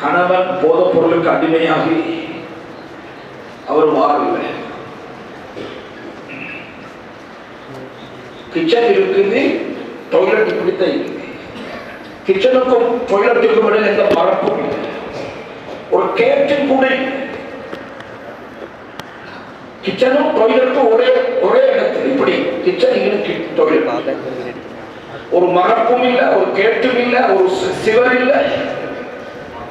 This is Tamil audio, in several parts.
கணவன் போதைப் பொருளுக்கு அடிமையாகி அவர் வாரவில்லை. கிச்சன் இருக்குது, டாய்லெட் இப்படித்தான் இருக்குது. கிச்சனுக்கும் டாய்லெட்டுக்கும் இடையில எந்த மரப்பும் இல்லை, ஒரு கேட்டின் கூட இல்லை. கிச்சனும் டாய்லெட்டும் ஒரே இடத்துல இப்படி கிச்சன் டாய்லெட், ஒரு மரப்பும் இல்லை, ஒரு கேட்டும் இல்லை, ஒரு சிவர் இல்லை.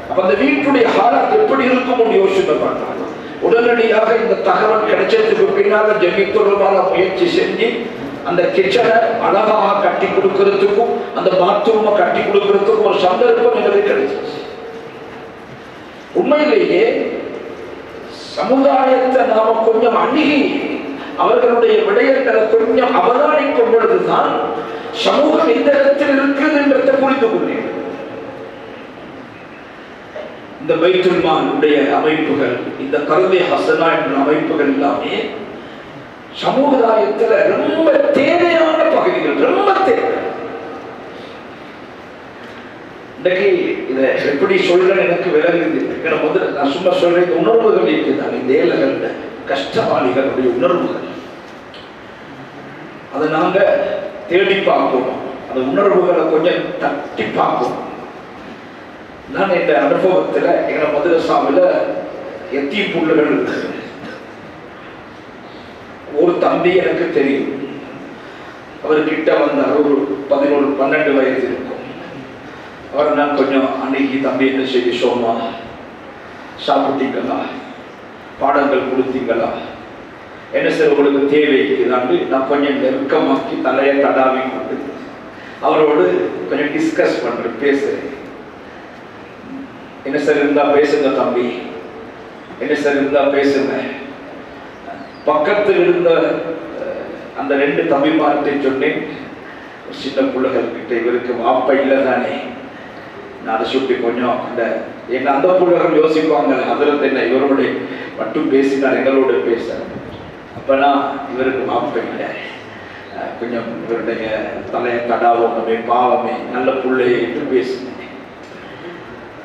அப்ப அந்த வீட்டுடைய ஹாலத் எப்படி இருக்கும் யோசிச்சு பார்த்தாங்க. உடனடியாக இந்த தகவல் கிடைச்சதுக்கு பின்னால ஜெமித்துறமான முயற்சி செஞ்சு அந்த கிச்சனை அழகாக கட்டி கொடுக்கறதுக்கும் அந்த பாத்ரூமை கட்டி கொடுக்கறதுக்கும் ஒரு சந்தர்ப்பம் எங்களுக்கு கிடைச்சிச்சு. உண்மையிலேயே சமுதாயத்தை நாம கொஞ்சம் அணுகி அவர்களுடைய விடயங்களை கொஞ்சம் அவதானிக்கும் பொழுதுதான் சமூகம் எந்த இடத்தில் இருக்குது என்றதை புரிந்து கொண்டேன். இந்த பைத்துல் மாலுடைய அமைப்புகள், இந்த கல்வி ஹசனா என்ற அமைப்புகள் எல்லாமே சமுதாயத்தில் ரொம்ப தேவையான பகுதிகள், ரொம்ப தேவை. இன்றைக்கு இதை எப்படி சொல்றேன்னு எனக்கு விளங்குது. முதல்ல நான் சும்மா சொல்றேன், உணர்வுகள் இருக்குதான் இந்த ஏழைகள் கஷ்டவாளிகளுடைய உணர்வுகள். அதை நாங்க தேடி பார்க்கணும், அந்த உணர்வுகளை கொஞ்சம் தட்டி பார்க்கணும். நான் இந்த அனுபவத்தில் எங்களை மதுரசாமில் எத்தி புள்ளுகள் இருக்கு. ஒரு தம்பி எனக்கு தெரியும், அவர்கிட்ட வந்தார், ஒரு 11-12 வயது இருக்கும். அவர் நான் கொஞ்சம் அன்னைக்கு தம்பி என்ன செய்தி சோமா சாப்பிட்டீங்களா, பாடங்கள் கொடுத்தீங்களா, என்ன சார் உங்களுக்கு தேவைக்குதான்னு நான் கொஞ்சம் நெருக்கமாக்கி தலையை தடாவி கொண்டு அவரோடு கொஞ்சம் டிஸ்கஸ் பண்றேன், பேசுறேன். என்ன சார் இருந்தா பேசுங்க தம்பி, என்ன சார் இருந்தா பேசுங்க. பக்கத்தில் இருந்த அந்த 2 தம்பிமார்கிட்ட சொன்னேன், சின்ன பிள்ளைகள் கிட்ட இவருக்கு வாப்பா இல்லை தானே, நான் அதை சுட்டி கொஞ்சம் என்ன அந்த பிள்ளைகள் யோசிப்பாங்க, அதில் என்ன இவரோட மட்டும் பேசினார், எங்களோட பேச. அப்பனா இவருக்கு வாப்பா இல்லை, கொஞ்சம் இவருடைய தலையை தடாவமே பாவமே நல்ல பிள்ளையை என்று பேசினேன்.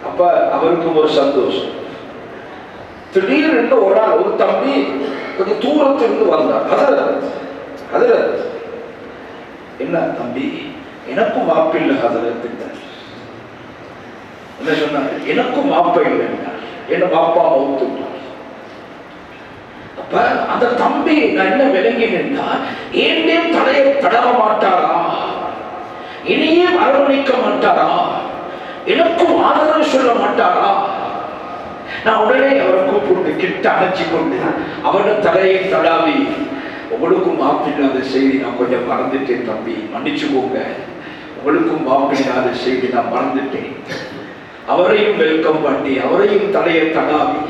அப்ப அவருக்கும் ஒரு சந்தோஷம். திடீர்னு ஒரு தம்பி கொஞ்சம் தூரத்திலிருந்து வந்தார். ஹதரத் என்ன தம்பி, எனக்கும் மாப்பிள்ளை ஹதரத் என்ன சொன்னார், எனக்கும் மாப்பா இல்லை, என்ன பாப்பா மௌத்துட்டார். அப்ப அந்த தம்பி நான் என்ன விளங்கினா, ஏன் தலையை தடவ மாட்டாரா, இனியே அரவணைக்க மாட்டாரா, எனக்கும் ஆதரவு சொல்ல மாட்டாரா. நான் உடனே அவரை கூப்பிட்டு கிட்ட அணைச்சி கொண்டு அவரோட தலையை தடாவி, உங்களுக்கும் மாப்பில்லாத செய்தி நான் கொஞ்சம் மறந்துட்டேன் தம்பி, மன்னிச்சுக்கோங்க, உங்களுக்கும் மாப்பில்லாத செய்தி நான் மறந்துட்டேன். அவரையும் வெல்கம் பண்ணி அவரையும் தலையை தடாவி.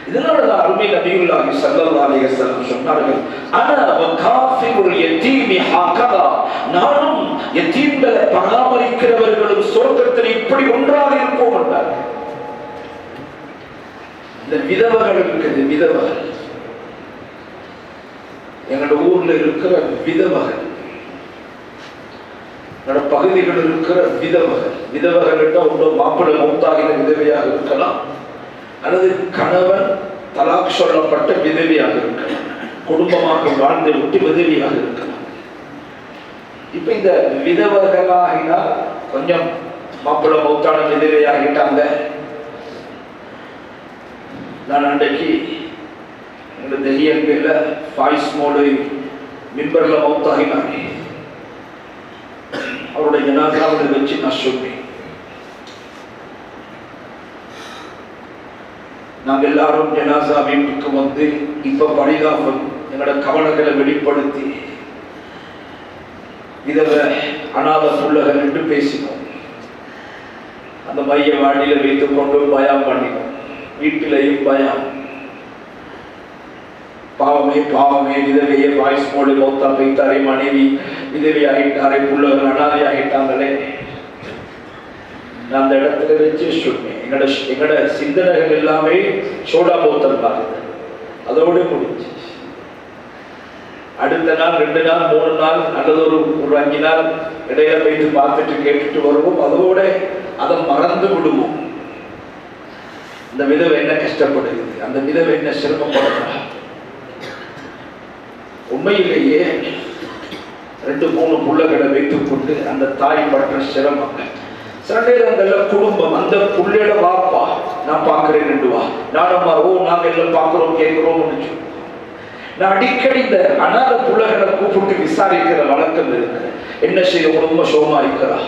இதனாலதான் அருமை நபியுல்லாஹி ஸல்லல்லாஹு அலைஹி வஸல்லம் சொன்னார்கள், அனா வகாஃபிருல் யதீமி ஹகதா, நானும் யதீம்களை பராமரிக்கிறவர்களும் சொர்க்கத்தில் இப்படி ஒன்றாக இருப்போம் என்றார். இந்த விதவர்கள் இருக்குது, விதவர்கள் எங்களோட ஊர்ல இருக்கிற விதவர்கள், என்னோட பகுதிகள் இருக்கிற விதவர்கள் ஒன்று மாப்பிள்ளை மௌத்தாகின விதவையாக இருக்கலாம், அல்லது கணவன் தலாக் சொல்லப்பட்ட விதவியாக இருக்கலாம், குடும்பமாக வாழ்ந்து விட்டு விதவியாக இருக்கலாம். இப்ப இந்த விதவர்களாகினால் கொஞ்சம் மாப்பிள்ளை மௌத்தான விதவையாகிட்டாங்க. நான் அன்றைக்கு எங்க தெரியல ஃபாய்ஸ் மோடு மிம்பர்ல மௌத்தாகினாங்க. அவருடைய ஜனாசாவை வச்சு நான் சொன்னேன், நாங்கள் எல்லாரும் ஜனாசா வீட்டுக்கு வந்து இப்ப பரிதாபம் எங்களோட கவனங்களை வெளிப்படுத்தி இதவ அநாத புள்ளகள் என்று பேசினோம். அந்த மைய வாடியில வைத்துக் கொண்டு பயம் பண்ணினோம், வீட்டிலையும் பயம். பாவமே பாவமே, விதவையே வாய்ஸ் மோடு மௌத்தா வைத்தாரே, மனைவி விதவி ஆகிட்டாரே, புள்ளகள் அனாதை ஆகிட்டாங்களே. நான் அந்த இடத்துல வச்சு சொன்னேன், எங்களோட சிந்தனைகள் எல்லாமே சோடா போத்தல் பாருங்க, அதோடு முடிஞ்சு. அடுத்த நாள் 2 நாள் 3 நாள் அல்லது ஒரு 5 நாள் இடையில போயிட்டு பார்த்துட்டு கேட்டுட்டு வருவோம், அதோட அதை மறந்து விடுவோம். அந்த விதவை என்ன கஷ்டப்படுது, அந்த விதவை என்ன சிரமப்படுறா. உண்மையிலேயே 2-3 பிள்ளைகளை வைத்துக் கொண்டு அந்த தாய் பற்ற சிரமம். சில நேரங்கள்ல குடும்பம் அந்த புள்ளையோட வாப்பா நான் பார்க்கிறேன் வா, நானும் நாங்க எல்லாம் பார்க்கிறோம் கேட்கிறோம். நான் அடிக்கடி இந்த அநாத பிள்ளைகளை கூப்பிட்டு விசாரிக்கிற வழக்கம் இருக்கு. என்ன செய்ய குடும்ப சோமா இருக்கிறா,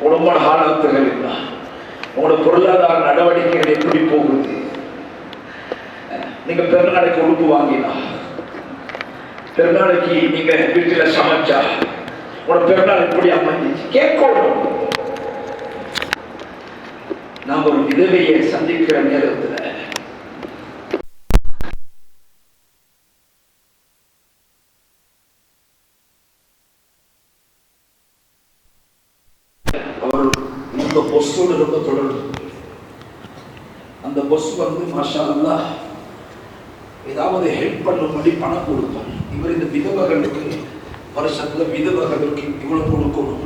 குடும்ப ஆழத்துகள் இருக்கா, உங்களோட பொருளாதார நடவடிக்கைகள் எப்படி போகுது, நீங்க பெருநாளைக்கு உடுப்பு வாங்கினா, பெருநாளைக்கு நீங்க வீட்டுல சமைச்சா, உங்களோட பெருநாள் எப்படி அமைஞ்சிச்சு கேட்கணும். நாம் ஒரு விதவையை சந்திக்கிற நேரத்தில் அவர் இந்த பொஸ்ஸோடு ரொம்ப தொடர்பு. அந்த பொஸ் மாஷா அல்லாஹ் ஏதாவது ஹெல்ப் பண்ணும்படி பணம் கொடுப்பார். இவர் இந்த விதவர்களுக்கு வருஷத்துல விதவர்களுக்கு இவ்வளவு கொடுக்கணும்.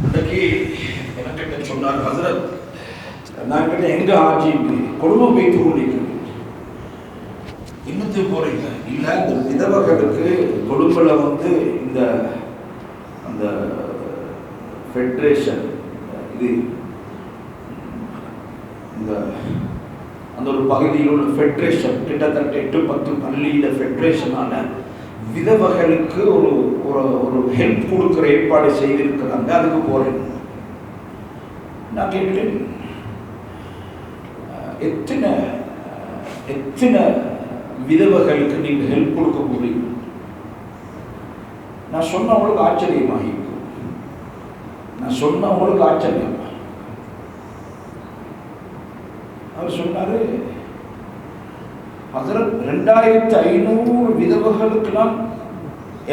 அன்றைக்கு எனக்கிட்ட சொன்னார், ஹசரத் நான் கிட்ட எங்க ஆட்சி குடும்பம் வைத்து கொண்டிருக்கிறேன், இன்னத்துக்கு போறீங்க இல்ல இந்த விதவர்களுக்கு கொழும்புல இந்த அந்த ஃபெடரேஷன் இது இந்த அந்த ஒரு பகுதியில் உள்ள ஃபெடரேஷன் கிட்டத்தட்ட 8-10 பள்ளியில ஃபெடரேஷனான விதவர்களுக்கு ஒரு ஒரு ஹெல்ப் கொடுக்குற ஏற்பாடு செய்திருக்கிறாங்க, அதுக்கு போறேன். நான் கேட்டேன், எத்தனை விதவர்களுக்கு நீங்க ஹெல்ப் கொடுக்க போறீங்க? நான் சொன்னவங்களுக்கு ஆச்சரியமாகி, நான் சொன்னவங்களுக்கு ஆச்சரியம். அவர் சொன்னாரு, ஹசரத் 2500 விதவர்களுக்கு நான்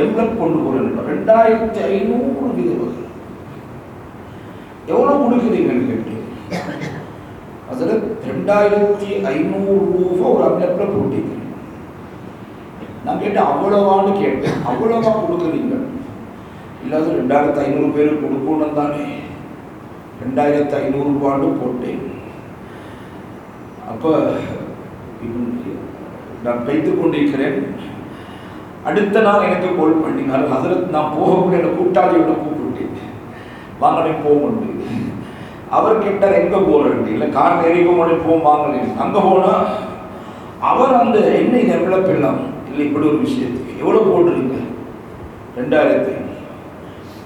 எவ்வளவு கொண்டு போறேன். 2500 விதவர்கள் எவ்வளவு கொடுக்குறீங்கன்னு கேட்டேன். ஹசரத் 2500 ரூபா ஒரு அவ்வளவு போட்டீங்க. நான் கேட்டேன், அவ்வளவான்னு கேட்டேன். அவ்வளவா கொடுக்குறீங்க? இல்லாத 2500 பேருக்கு கொடுக்கணும் தானே. 2500 ரூபான்னு போட்டேன். அப்ப நான் வைத்துக் கொண்டிருக்கிறேன். அடுத்த நாள் எனக்கு கால் பண்ணினார், ஹசரத் நான் போகக்கூடிய கூட்டாளியோட கூப்பிட்டேன், வாங்கனே போக. அவர் கேட்டார் எங்க போறேன், இல்லை கார் நெறிக்க போகும் வாங்கினேன். அங்க போனா அவர் அந்த எண்ணெய் எவ்வளவு எல்லாம் இல்லை, இப்படி ஒரு விஷயத்துக்கு எவ்வளவு போடுறீங்க? 2000.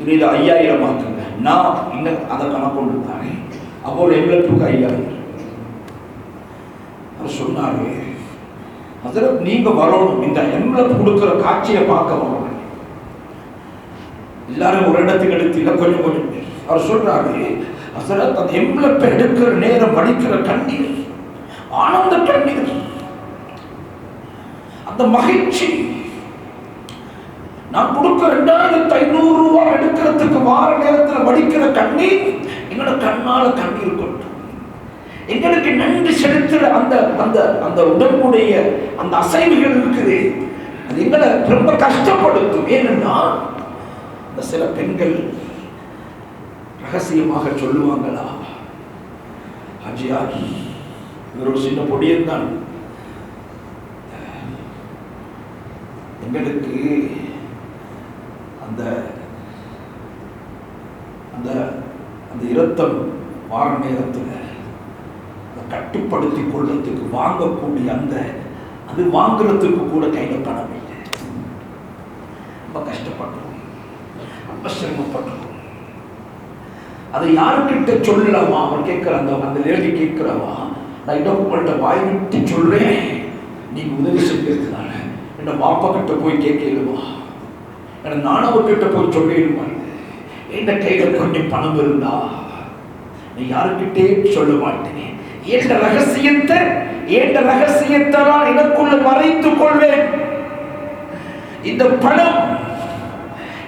இது 5000 ஆக்குங்க. நான் இன்னும் அதை கணக்கு கொண்டு தானே. அப்போ எவ்வளவுக்கு 5000. அவர் சொன்னாரு, ஹசரத் நீங்க வரணும், இந்த எவ்வளவு கொடுக்கிற காட்சியை பார்க்க வரணும். எல்லாரும் ஒரு இடத்துக்கு எடுத்து கொஞ்சம் கொஞ்சம். அவர் சொல்றாரு, ஹசரத் அந்த எவ்வளவு எடுக்கிற நேரம் வடிக்கிற கண்ணீர், ஆனந்த கண்ணீர், அந்த மகிழ்ச்சி. நான் கொடுக்க 2500 ரூபாய் எடுக்கிறதுக்கு வார நேரத்தில் வடிக்கிற கண்ணீர் எங்களோட கண்ணால கண்ணீர் கொண்டு எங்களுக்கு நன்றி செலுத்துற அந்த அந்த அந்த உடம்புடைய அந்த அசைவுகள் இருக்குது. அது எங்களை ரொம்ப கஷ்டப்படுத்தும். ஏனென்னா அந்த சில பெண்கள் ரகசியமாக சொல்லுவாங்களா, ஹஜியார் இவர் ஒரு சின்ன பொடியன் தான், எங்களுக்கு அந்த அந்த அந்த இரத்தம் வார நேரத்தில் கட்டுப்படுத்தி கொள்றதுக்கு வாங்கக்கூடிய அந்த அது வாங்குறதுக்கு கூட கையில பணம் இல்லை. ரொம்ப கஷ்டப்படுறோம், ரொம்ப சிரமப்படுறோம். அதை யாருக்கிட்ட சொல்லலாமா? அவர் கேட்கிறாங்க, அந்த லேடி கேட்கிறவா, நான் இடம் உங்கள்கிட்ட வாய் விட்டு சொல்றேன், நீங்க உதவி செஞ்சிருக்கனால என்ன பாப்பா கிட்ட போய் கேட்கலுமா, என்ன நானவர்கிட்ட போய் சொல்லிடுமா, என் கையில கொஞ்சம் பணம் இருந்தா நீ யாருக்கிட்டே சொல்ல மாட்டேன், என்ற ரகசியத்தை நான் எனக்குள்ள மறைத்துக் கொள்வேன். இந்த பணம்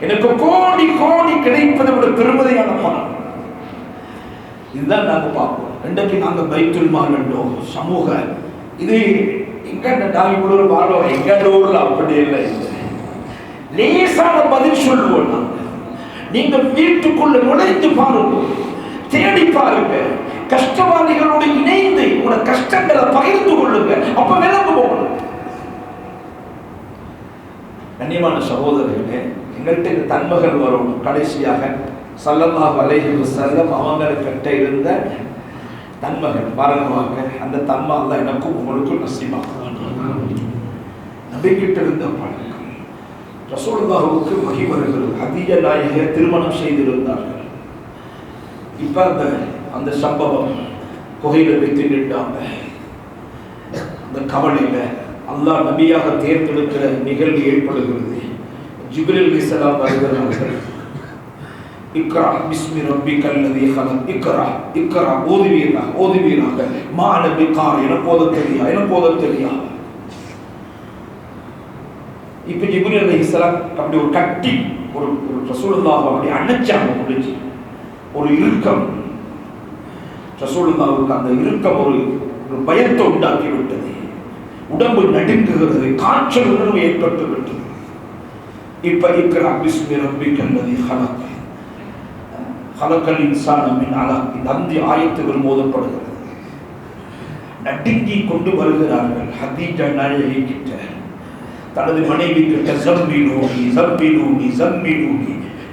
எனக்கு கோடி கோடி கிடைப்பதை விட பெருமதியான பணம். இதுதான் நாங்க பார்ப்போம். இன்றைக்கு நாங்க பைத்துல் மால் என்றோம், சமூக இது எங்க நாங்க இவ்வளவு வாழோம், எங்க ஊர்ல அப்படி இல்லை. லேசான பதில் சொல்லுவோம். நாங்க நீங்க வீட்டுக்குள்ள நுழைந்து பாருங்க, தேடி பாருங்க, கஷ்டவாளிகளோடு இணைந்து உங்களோட கஷ்டங்களை பகிர்ந்து கொள்ளுங்க. அப்ப விளங்கு போகணும். கண்ணியமான சகோதரர்களே, எங்கள்கிட்ட இந்த தன்மகள் வரும். கடைசியாக ஸல்லல்லாஹு அலைஹி வஸல்லம் அவங்கள்கிட்ட இருந்த தன்மகள் பாருங்க. அந்த தன்மை அல்லாஹ் எனக்கும் உங்களுக்கும் நசீபாக்குவான். நபிகிட்ட இருந்த பழக்கம். ரசூலுல்லாஹுவுக்கு வஹி வருகிறது. ஹதீஜா நாயகியை திருமணம் செய்திருந்தார்கள். இப்ப அந்த சம்பவம் குகையில வைத்து நின்றாங்க. அந்த கவலையில அல்லாஹ் நபியாக தேர்ந்தெடுக்கிற நிகழ்வு ஏற்படுகிறது. ஜிப்ரீல் அலைஹிஸ்ஸலாம் வருகிறார்கள். இக்ரா பிஸ்மி ரப்பிக்கல் லதீ ஹலக், இக்ரா இக்ரா, ஓதுவீராக மா அன பிகாரி, எனக்கு ஓத தெரியா. இப்ப ஜிப்ரீல் அலைஹிஸ்ஸலாம் அப்படி ஒரு கட்டி ஒரு ரசூலுல்லாஹ் அப்படி அணைச்சாங்க. முடிஞ்சு ஒரு இறுக்கம், ரசூலுல்லாஹ்வுக்கு அந்த இறுக்கம் ஒரு பயத்தை உண்டாக்கி விட்டது. உடம்பு நடுங்குகிறது, காய்ச்சல் உணர்வு ஏற்பட்டு விட்டது. இப்ப இக்ரா பிஸ்மி ரப்பிக்கல் லதீ ஹலக், ஹலக்கல் இன்சான மின் அலக், இந்த அந்த ஆயத்துகள் மோதப்படுகிறது. நடுங்கி கொண்டு வருகிறார்கள் ஹதீஜா நாயகி கிட்ட, தனது மனைவி கிட்ட. ஜம்மிலூனி,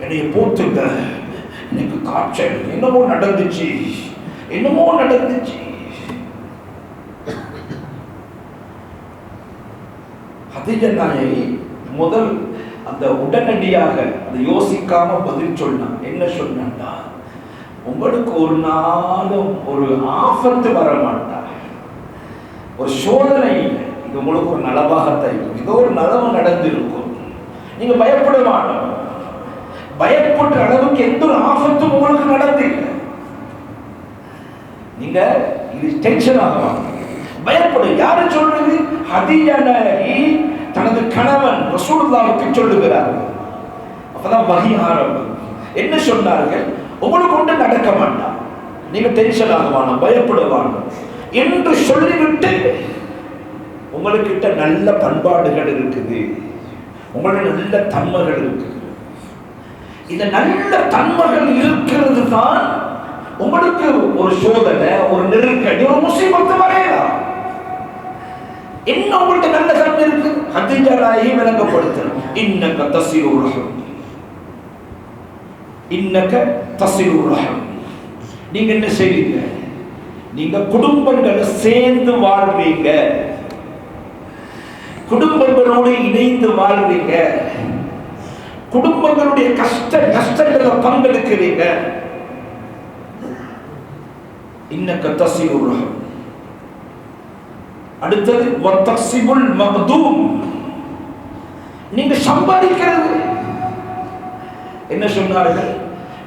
என்னைய போத்துங்க, எனக்கு காய்ச்சல், என்னமோ நடந்துச்சு. ஹதீஜா நாயகி முதல் அந்த உடனடியாக அதை யோசிக்காம பதில் சொன்னான். என்ன சொன்னா, உங்களுக்கு ஒரு நாளும் ஒரு ஆபத்து வர மாட்டா, ஒரு சோதனை இல்லை, இது உங்களுக்கு ஒரு நலவாகத்தான் இருக்கும், ஏதோ ஒரு நலவு நடந்திருக்கும், நீங்க பயப்பட மாட்டோம். பயப்படுற அளவுக்கு எந்த ஒரு ஆபத்தும் உங்களுக்கு நடந்தில்லை. நீங்க இது டென்ஷன் ஆகலாம், பயப்படு. யாரு சொல்றது? ஹதீஜா நாயகி தனது கணவன் ரசூலுல்லாஹ்வுக்கு சொல்லுகிறார்கள். அப்பதான் வஹி ஆரம்பம். என்ன சொன்னார்கள்? உங்களுக்கு ஒன்று நடக்க மாட்டான், நீங்க டென்ஷன் ஆகுவானா, பயப்படுவானா என்று சொல்லிவிட்டு, உங்களுக்கிட்ட நல்ல பண்பாடுகள் இருக்குது, உங்களுடைய நல்ல தன்மைகள் இருக்குது. இந்த நல்ல தன்மைகள் இருக்கிறது தான் உங்களுக்கு ஒரு சோதனை, ஒரு நெருக்கடி, ஒரு முசீபத்து வரையலாம். என்ன உங்கள்ட்ட நல்ல தன்மை இருக்கு? ஹதீஜா நாயகி விளங்கப்படுத்தணும். இன்னக தஸிலுர் ரஹம், நீங்க என்ன செய்வீங்க? நீங்க குடும்பங்களை சேர்ந்து வாழ்வீங்க, குடும்பங்களோடு இணைந்து வாழ்வீங்க, குடும்பங்களுடைய கஷ்ட நஷ்டங்களை பங்கெடுக்கிறீங்க. இன்னக தஸிலுர் ரஹம். அடுத்தது வத்தக்ஸிபுல் மக்தூம், நீங்க சம்பாதிக்கிறது. என்ன சொன்னார்கள்?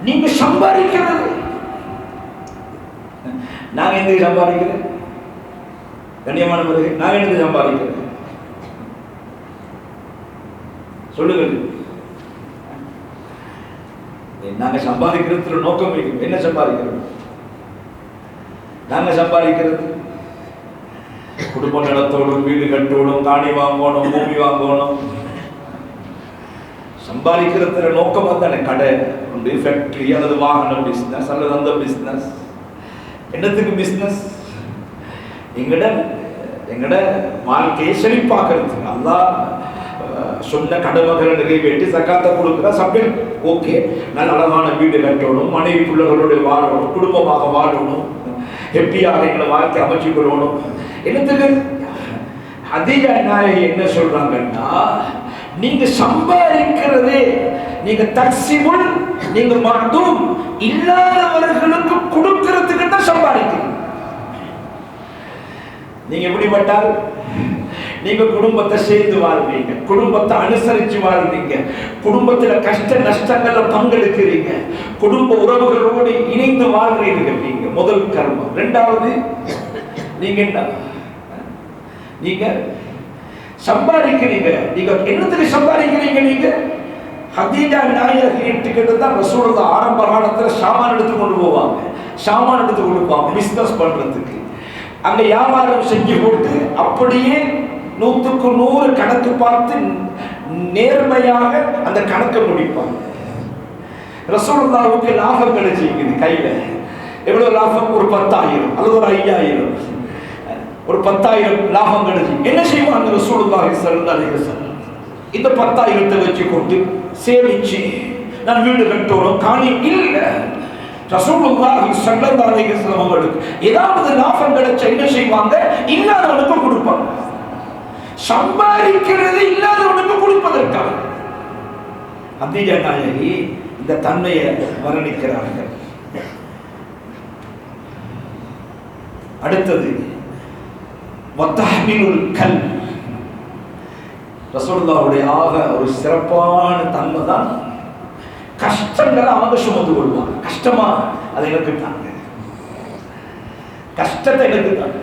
நீங்க சம்பாதிக்கிறது. நாங்க எங்க சம்பாதிக்கிறேன்? கண்ணியமானவர்களே, நாங்க எங்க சம்பாதிக்கிறேன்? சொல்லுங்கள். நாங்க சம்பாதிக்கிறதுல நோக்கம் இருக்கு. என்ன சம்பாதிக்கிறது? நாங்க சம்பாதிக்கிறது குடும்ப நலத்தோடும், வீடு கட்டோடும், காணி வாங்கணும், பூமி வாங்கணும். சம்பாதிக்கிறதுல நோக்கம் தானே. கடை உண்டு, ஃபேக்டரி அல்லது வாகன பிசினஸ் அல்லது அந்த பிசினஸ். என்னத்துக்கு பிசினஸ்? எங்கட வாழ்க்கையை செழிப்பாக்குறதுக்கு. அல்லாஹ் சொன்ன கடமைகளை நிறைவேற்றி சக்காத்தை கொடுக்குற சப்ஜெக்ட் ஓகே. நல்ல அழகான வீடு கட்டணும், மனைவி பிள்ளைகளோடு வாழணும், குடும்பமாக வாழணும், ஹெப்பியாக எங்களை வாழ்க்கை அமைச்சு கொள்ளணும். என்னத்துக்கு? ஹதீஜா நாயகி என்ன சொல்றாங்கன்னா, நீங்க சம்பாதிக்கிறதே நீங்க தக்ஸிபுல், நீங்க மக்தூம், இல்லாதவர்களுக்கு கொடுக்கிறதுக்கு தான் சம்பாதிக்கிறீங்க. நீங்க எப்படிப்பட்டால் நீங்க குடும்பத்தை சேர்ந்து வாழ்வீங்க, குடும்பத்தை அனுசரிச்சு வாழ்வீங்க, குடும்பத்துல கஷ்ட நஷ்டங்கள்ல பங்கெடுக்கிறீங்க, குடும்ப உறவுகளோடு இணைந்து வாழ்றீங்க. நீங்க முதல் கர்மம். இரண்டாவது, நீங்க என்ன? நீங்க சம்பாதிக்கிறீங்க. நீங்க என்னத்துக்கு சம்பாதிக்கிறீங்க? நீங்க ஹதீஜா நாயகி கிட்ட தான் ரசூலுல்லாஹ் ஆரம்ப காலத்துல சாமான் எடுத்து கொண்டு போவாங்க பிசினஸ் பண்றதுக்கு. அங்க வியாபாரம் செஞ்சு போட்டு அப்படியே 100க்கு 100 கணக்கு பார்த்து நேர்மையாக அந்த கணக்கை முடிப்பாங்க. ரசூலுல்லாஹ்வுக்கு லாபம் கிடைச்சிருக்குது கையில. எவ்வளவு லாபம்? ஒரு 10,000 அல்லது ஒரு 5,000, ஒரு 10,000 லாபம் கிடைச்சு என்ன செய்வாங்க ரசூலுல்லாஹி ஸல்லல்லாஹு அலைஹி வஸல்லம்? இந்த 10,000 வச்சு கொண்டு சேமிச்சு நான் வீடு கட்டணும் காணி இல்ல. ரசூலுல்லாஹி ஸல்லல்லாஹு அலைஹி வஸல்லம் அவங்களுக்கு ஏதாவது லாபம் கிடைச்ச என்ன செய்வாங்க? இல்லாதவனுக்கு கொடுப்பாங்க. சம்பாதிக்கிறது இல்லாதவனுக்கு கொடுப்பதற்காக. ஹதீஜா நாயகி இந்த தன்மையை வர்ணிக்கிறார்கள். அடுத்தது வத்தஹ்மிலுல் கல். ரசூலுல்லாஹ்வுடைய ஆக ஒரு சிறப்பான தன்மை தான் கஷ்டங்களை அவங்க சுமந்து கொள்வாங்க. கஷ்டமா அதை எனக்கு தாங்க, கஷ்டத்தை எனக்கு தாங்க,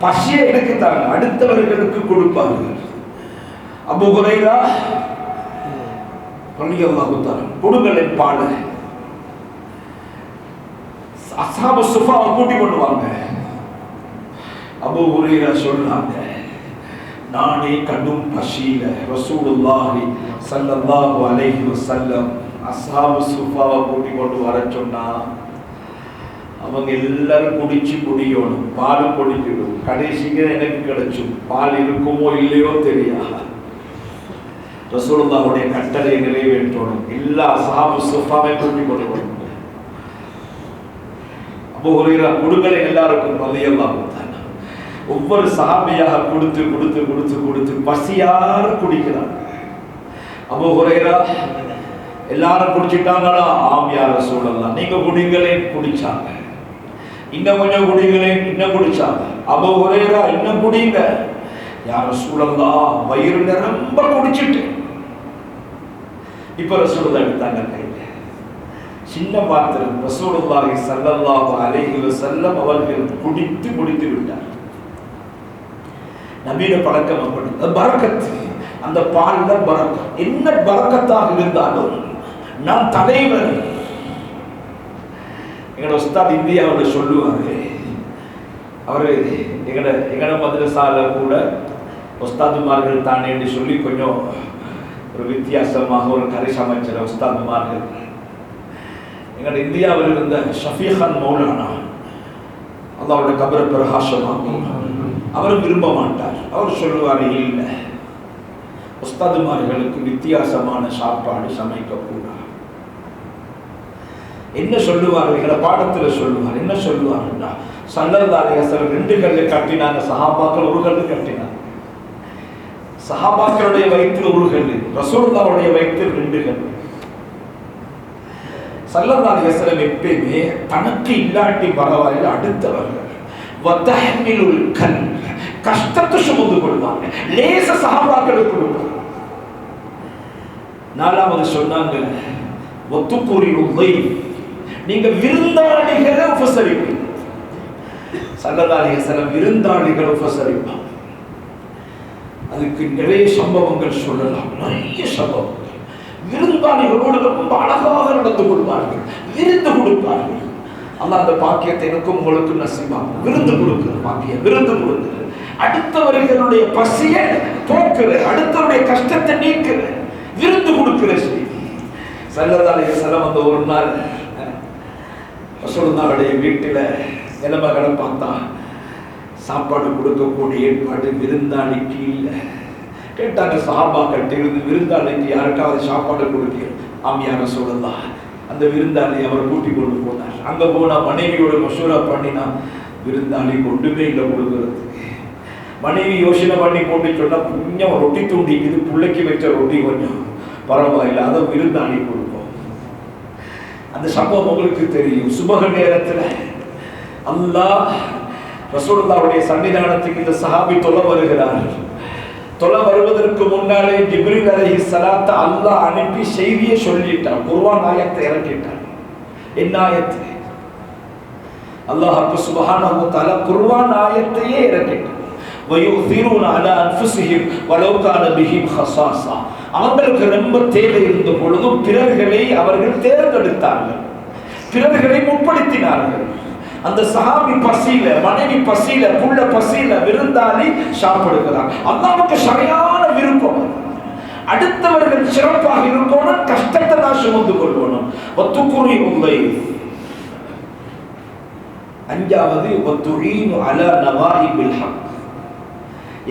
பசியை எனக்கு தாங்க, அடுத்தவர்களுக்கு கொடுப்பார்கள். அபூ ஹுரைரா ரலியல்லாஹு தஆலா கொடுங்களின் பாட அஸ்ஹாபு சுஃபாவை கூட்டி கொண்டு வாங்க. அபூ ஹுரைரா சொல்றாங்க, நானே கடும் பசியில ரசூலுல்லாஹி ஸல்லல்லாஹு அலைஹி வஸல்லம் அஸ்ஹாபு சுஃபாவை கூட்டி கொண்டு வர சொன்னா அவங்க எல்லாரும் குடிச்சு குடிக்கணும், பால் குடிக்கணும். கடைசிக்கு எனக்கு கிடைச்சும் பால் இருக்குமோ இல்லையோ தெரியாது. ரசூலுல்லாஹ்வுடைய கட்டளை நிறைவேற்றணும். எல்லா அஸ்ஹாபு சுஃபாவை கூட்டி கொண்டு வரணும். அபூ ஹுரைரா கொடுங்களை எல்லாருக்கும் ரலியல்லாஹு தஆலா ஒவ்வொரு சஹாபியாக கொடுத்து கொடுத்து கொடுத்து கொடுத்து பசியார குடிக்கிறாங்க. அபூ ஹுரைரா எல்லாரும் குடிச்சிட்டாங்களா? ஆம் யா ரசூலல்லாஹ், நீங்க குடிங்களே. குடிச்சாங்க. இன்னும் கொஞ்சம் குடிங்களே, இன்னும் குடிச்சாங்க. அபூ ஹுரைரா இன்னும் குடிங்க. யா ரசூலல்லாஹ், வயிறு நிரம்ப குடிச்சிட்டு. இப்ப ரசூலுல்லாஹ் எடுத்தாங்க கையில சின்ன பாத்திரம். ரசூலுல்லாஹி ஸல்லல்லாஹு அலைஹி வஸல்லம் அவர்கள் குடித்து முடித்து விட்டார். நபியோட பழக்கம் அப்படி. பரக்கத், அந்த பால்ல பரக்கத். என்ன பரக்கத்தாக இருந்தாலும் நான் தலைவர். எங்களோட உஸ்தாத் இந்தியாவில் சொல்லுவாரு, அவரு எங்கட மதரசால கூட உஸ்தாதுமார்கள் தானே என்று சொல்லி கொஞ்சம் ஒரு வித்தியாசமாக ஒரு கரை சமைச்ச உஸ்தாதுமார்கள். எங்களோட இந்தியாவில் இருந்த ஷஃபீகான் மௌலானா, அல்லாஹ்வுடைய கபரை பிரகாசமாக்கும், அவர் விரும்ப மாட்டார். அவர் சொல்லுவார், இல்லை உஸ்தாதுமார்களுக்கு வித்தியாசமான சாப்பாடு சமைக்கக்கூடாது. என்ன சொல்லுவார்? எங்களை பாடத்துல சொல்லுவார். என்ன சொல்லுவாருன்னா, ஸல்லல்லாஹு அலைஹி வஸல்லம் 2 கல்லு கட்டினாங்க, சஹாபாக்கள் 1 கல்லு கட்டினாங்க. சஹாபாக்களுடைய வயிற்றில் 1 கல்லு, ரசூலுல்லாஹ்வுடைய வயிற்றில் 2 கல்லு. ஸல்லல்லாஹு அலைஹி வஸல்லம் எப்பவுமே தனக்கு இல்லாட்டி பரவாயில்லை, அடுத்தவர்கள் வத்தஹ்மிலுல் கல், கஷ்டத்தை சுமந்து கொள்வாங்க. லேச சஹாபாக்களுக்கு கொடுப்பாங்க. 4வது சொன்னாங்க, வத்துகுரில் தைஃப், நீங்க விருந்தாளிகளை உபசரிப்பீங்க. ஸல்லல்லாஹு அலைஹி வஸல்லம் விருந்தாளிகளை உபசரிப்பாங்க. அதுக்கு நிறைய சம்பவங்கள் சொல்லலாம், நிறைய சம்பவங்கள். விருந்தாளிகளோடு ரொம்ப அழகாக நடந்து கொள்வார்கள், விருந்து கொடுப்பார்கள். அல்லாஹ் அந்த பாக்கியத்தை எனக்கும் உங்களுக்கு நசீபாக்கும். விருந்து கொடுக்கிற பாக்கியம், விருந்து கொடுக்கிற, அடுத்தவர்களுடைய பசியை போக்குற, அடுத்தவருடைய கஷ்டத்தை நீக்கிற, விருந்து கொடுக்கிற செய்தி. ஸல்லல்லாஹு அலைஹி வஸல்லம் அந்த ஒரு நாள் ரசூலுல்லாஹ்வுடைய வீட்டில் நிலைமைகளை பார்த்தா சாப்பாடு கொடுக்கக்கூடிய ஏற்பாடு விருந்தாளிக்கு இல்லை. கேட்டாங்க சஹாபாக்கள் இருந்து, விருந்தாளிக்கு யாருக்காவது சாப்பாடு கொடுக்க? ஆம் யா ரசூலல்லாஹ். அந்த விருந்தாளி அவர் கூட்டி கொண்டு போனார். அங்க போனா மனைவியோட மசூரா பண்ணினா விருந்தாளி கொண்டுமே இல்லை கொடுக்கறதுக்கு. மனைவி யோசனை பண்ணி போட்டு சொன்னா, கொஞ்சம் ரொட்டி தூண்டிக்குது, பிள்ளைக்கு வச்ச ரொட்டி கொஞ்சம் பரவாயில்லை, அதை விருந்தாளி கொடுப்போம். அந்த சம்பவம் உங்களுக்கு தெரியும். சுபக நேரத்துல அல்லாஹ் ரசூலுல்லாஹ்வுடைய சன்னிதானத்துக்கு இந்த சஹாபி தொலை வருகிறார். தொலை வருவதற்கு முன்னாலே ஜிப்ரீல் அலைஹிஸ்ஸலாத்தை அல்லாஹ் அனுப்பி செய்தியை சொல்லிட்டான். குர்ஆன் ஆயத்தை இறக்கிட்டான். என்ன ஆயத்து? அல்லாஹ் சுப்ஹானஹு வ தஆலா குர்ஆன் ஆயத்தையே இறக்கிட்டான். வயுதிரூன அலா அன்ஃபுஸிஹிம் வலவ் கான பிஹிம் ஹஸாஸா, அவங்களுக்கு ரொம்ப தேவை இருந்த பொழுதும் பிறர்களை அவர்கள் தேர்ந்தெடுத்தார்கள், பிறர்களை முற்படுத்தினார்கள். அந்த சஹாபி பசியில, மனைவி பசியில, புள்ள பசியில, விருந்தாளி சாப்பிடுகிறார். அல்லாஹ்வுக்கு சரியான விருப்பம். அடுத்தவர்கள் சிறப்பாக இருக்கணும், கஷ்டத்தை தான் சுமந்து கொள்ளணும். வத்துகுரில் தைஃப், அஞ்சாவது வத்துஈனு அலா நவாயிபில் ஹக்.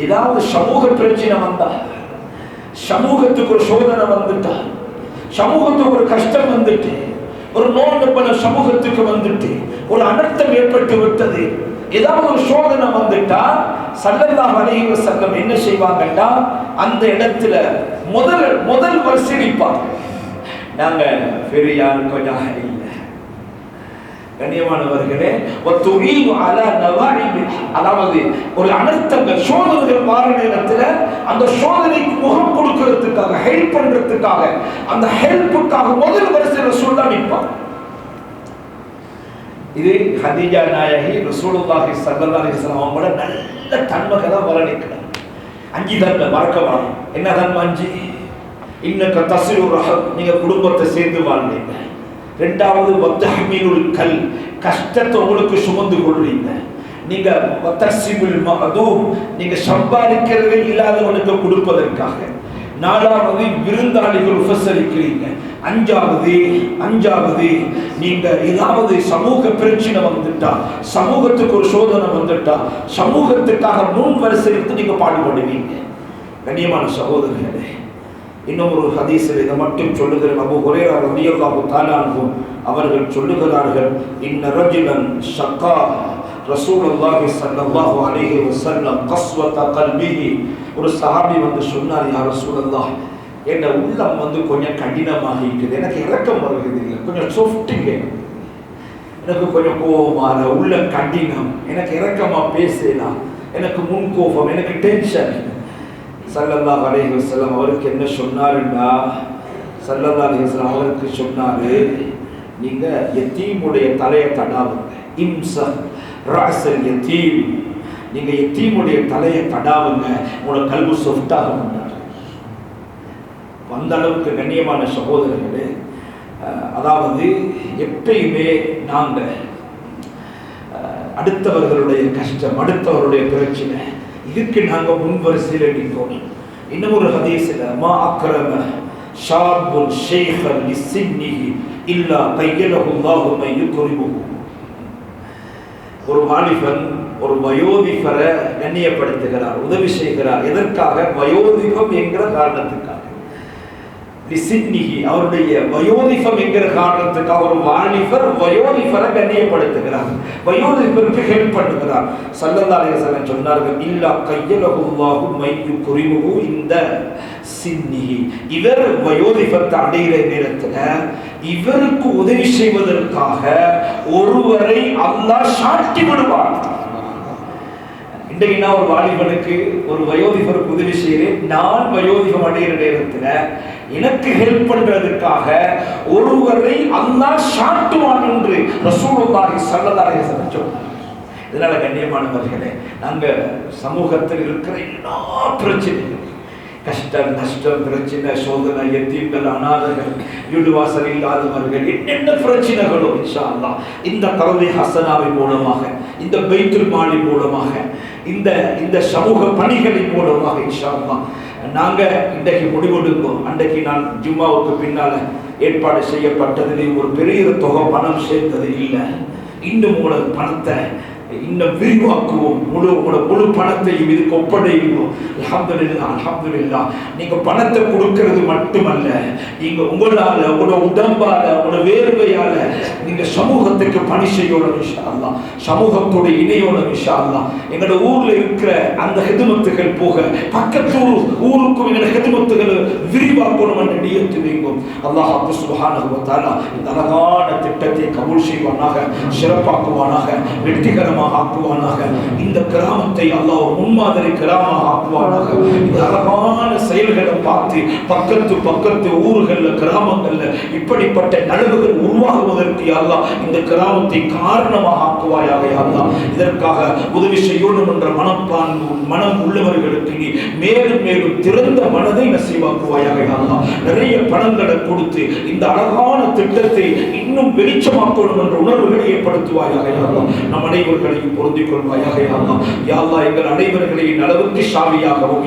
ஏதாவது சமூக பிரச்சனை வந்தா, சமூகத்துக்கு ஒரு சோதனை வந்துட்டா, சமூகத்துக்கு ஒரு கஷ்டம் வந்துட்டு, ஒரு நோய் சமூகத்துக்கு வந்துட்டு, ஒரு அனர்த்தம் ஏற்பட்டு விட்டது, ஏதாவது ஒரு சோதனை வந்துட்டா ஸல்லல்லாஹு அலைஹி வஸல்லம் என்ன செய்வாங்கன்னா அந்த இடத்துல முதல் வரிசைப்பாங்க. நாங்க பெரிய யாரும் கொஞ்சம் இல்லை. கண்ணியமானவர்களே, அதாவது ஒரு அனர்த்தங்கள் சோதனைகள் வார நேரத்தில் அந்த சோதனைக்கு முகம் கொடுக்கிறதுக்காக, ஹெல்ப் பண்றதுக்காக, அந்த ஹெல்ப்புக்காக முதல் வரிசையில் ரசூலுல்லாஹ் நிற்பாங்க. இது ஹதீஜா நாயகி ரசூலுல்லாஹி ஸல்லல்லாஹு அலைஹி வஸல்லம் அவங்களோட நல்ல தன்மைகளை தான் வர்ணிக்கிறார். 5 தன்மை மறக்கவாங்க. என்ன தன்மை 5? இன்னக தஸிலு ரஹம், நீங்க குடும்பத்தை சேர்ந்து வாழ்றீங்க. 2வது வத்தஹ்மீலுல் கல், கஷ்டத்தை உங்களுக்கு சுமந்து கொள்றீங்க. நீங்க வத்தஸிபுல் மஅதூம், நீங்க சம்பாதிக்கிறதே இல்லாதவனுக்கு கொடுப்பதற்காக. 4வது விருந்தாளிகள் உபசரிக்கிறீங்க. 5வது நீங்க ஏதாவது சமூக பிரச்சனை வந்துட்டா, சமூகத்துக்கு ஒரு சோதனை வந்துட்டா, சமூகத்துக்காக முன் வரிசையில் நீங்க பாடுபடுவீங்க. கண்ணியமான சகோதரர்களே, இன்னும் ஒரு ஹதீஸில் இதை மட்டும் சொல்லுகிற அபூ ஹுரைரா ரலியல்லாஹு தஆலா அன்ஹு அவர்கள் சொல்லுகிறார்கள், இன்ன ரஜுலன் ஷக்கா ரசூலுல்லாஹி ஸல்லல்லாஹு அலைஹி வஸல்லம் கஸ்வத கல்பிஹி. ஒரு சஹாபி வந்து சொன்னார், யா ரசூலல்லாஹ், என் உள்ளம் கொஞ்சம் கடினமாக இருக்குது, எனக்கு இரக்கம் வருகிறது இல்லை, கொஞ்சம் சாஃப்டிங், எனக்கு கொஞ்சம் கோபமான உள்ள கடினம், எனக்கு இரக்கமா பேசலாம், எனக்கு முன்கோபம், எனக்கு டென்ஷன். ஸல்லல்லாஹு அலைஹி வஸல்லம் அவருக்கு என்ன சொன்னாருன்னா, ஸல்லல்லாஹு அலைஹி வஸல்லம் அவருக்கு சொன்னாரு, நீங்க யத்தீமுடைய தலையை தடாவுங்க. இம்ஸா ரஅஸல் யத்தீம், நீங்க யத்தீமுடைய தலையை தடாவுங்க, உங்களோட கல்பு சாஃப்டாக மாட்டார். அந்த அளவுக்கு கண்ணியமான சகோதரர்களே, அதாவது எப்பயுமே நாங்கள் அடுத்தவர்களுடைய கஷ்டம், அடுத்தவருடைய பிரச்சனை, இதுக்கு நாங்கள் முன்வரிசையில் நிற்போம். இன்னும் ஒரு ஹதீஸில், மா அக்ரம ஷாபுன் ஷேഖன் லிஸ்ஸின்னிஹி இல்லா கையலஹு அல்லாஹு மை யுக்ரிமுஹு. ஒரு வாலிபன் ஒரு வயோதிபரை கண்ணியப்படுத்துகிறார், உதவி செய்கிறார். எதற்காக? வயோதிபம் என்கிற காரணத்துக்காக. லிஸ்ஸின்னிஹி, அவருடைய வயோதிபம் என்கிற காரணத்துக்காக ஒரு வாலிபர் வயோதிபரை கண்ணியப்படுத்துகிறார், வயோதிபருக்கு ஹெல்ப் பண்ணுகிறார். ஸல்லல்லாஹு அலைஹி வஸல்லம் சொன்னார்கள், இல்லா கையலஹு அல்லாஹு மை யுக்ரிமுஹு இந்த சின்னிஹி. இவர் வயோதிபத்தை அடைகிற நேரத்தில் இவருக்கு உதவி செய்வதற்காக ஒருவரை அல்லாஹ் சாட்டி விடுவார். இன்றைக்கு நான் ஒரு வாலிபனுக்கு, ஒரு வயோதிபருக்கு உதவி செய்கிறேன், நான் வயோதிபம் அடைகிற நேரத்தில் எனக்கு ஹெல்ப் பண்றதுக்காக ஒருவரை அல்லாஹ் சாட்டுவான் என்று ரசூலுல்லாஹி ஸல்லல்லாஹு அலைஹி வஸல்லம் சொன்னார். இதனால கண்ணியமானவர்களே, நாங்க சமூகத்தில் இருக்கிற எல்லா பிரச்சனைகளும், கஷ்டம், நஷ்டம், பிரச்சனை, சோதனை, எத்தீம்கள், அநாதர்கள், வீடு வாசல் இல்லாதவர்கள், என்னென்ன பிரச்சனைகளோ இன்ஷா அல்லாஹ் இந்த கல்வி ஹசனாவின் மூலமாக, இந்த பைத்துல் மாலின் மூலமாக, இந்த சமூக பணிகளின் மூலமாக இன்ஷா அல்லாஹ் நாங்க இன்றைக்கு முடிவெடுப்போம். அன்றைக்கு நான் ஜும்மாவுக்கு பின்னால ஏற்பாடு செய்யப்பட்டதில் ஒரு பெரிய தொகை பணம் சேர்த்தது இல்லை. இன்னும் உங்களோட பணத்தை இன்னும் விரிவாக்குவோம், முழு பணத்தையும் இதுக்கு ஒப்படைப்போம். அல்ஹம்துலில்லாஹ், அல்ஹம்துலில்லாஹ். நீங்க பணத்தை கொடுக்கிறது மட்டுமல்ல, நீங்க உங்களால, உங்களோட உடம்பால, உங்களோட வேர்வையால நீங்க சமூகத்துக்கு பணி செய்யணும் இன்ஷா அல்லாஹ், சமூகத்தோட இணையணும் இன்ஷா அல்லாஹ். எங்களோட ஊர்ல இருக்கிற அந்த ஹிதுமத்துகள் போக பக்கத்து ஊருக்கும் எங்களோட ஹிதுமத்துகளை விரிவாக்கணும் என்று நியத்து வைப்போம். அல்லாஹ் சுப்ஹானஹு வ தஆலா இந்த அழகான திட்டத்தை கபூல் செய்வானாக, சிறப்பாக்குவானாக, வெற்றிகரமாக ஆக்குவானாக. இந்த கிராமத்தை அல்லாஹ் முன்மாதிரி கிராமமாக ஆக்குவானாக. இந்த அழகான செயல்களை பார்த்து பக்கத்து ஊர்கள்ல, கிராமங்கள்ல இப்படிப்பட்ட நலவுகள் உருவாகுவதற்கு அல்லாஹ் இந்த கிராமத்தை காரணமாக ஆக்குவாயாக. அல்லாஹ் இதற்காக உதவி செய்யணும் என்ற மனம் உள்ளவர்களுக்கு நீ மேலும் மேலும் திறந்த மனதை நசீவாக்குவாயாக. அல்லாஹ் நிறைய பணங்களை கொடுத்து இந்த அழகான திட்டத்தை இன்னும் வெளிச்சமாக்கணும் என்ற உணர்வுகளை ஏற்படுத்துவாயாக. அல்லாஹ் நம் அனைவர்களையும் பொருந்திக் கொள்வாயாக. யா அல்லாஹ், யா அல்லாஹ் எங்கள் அனைவர்களையும் நலவுக்கு சாவியாகவும்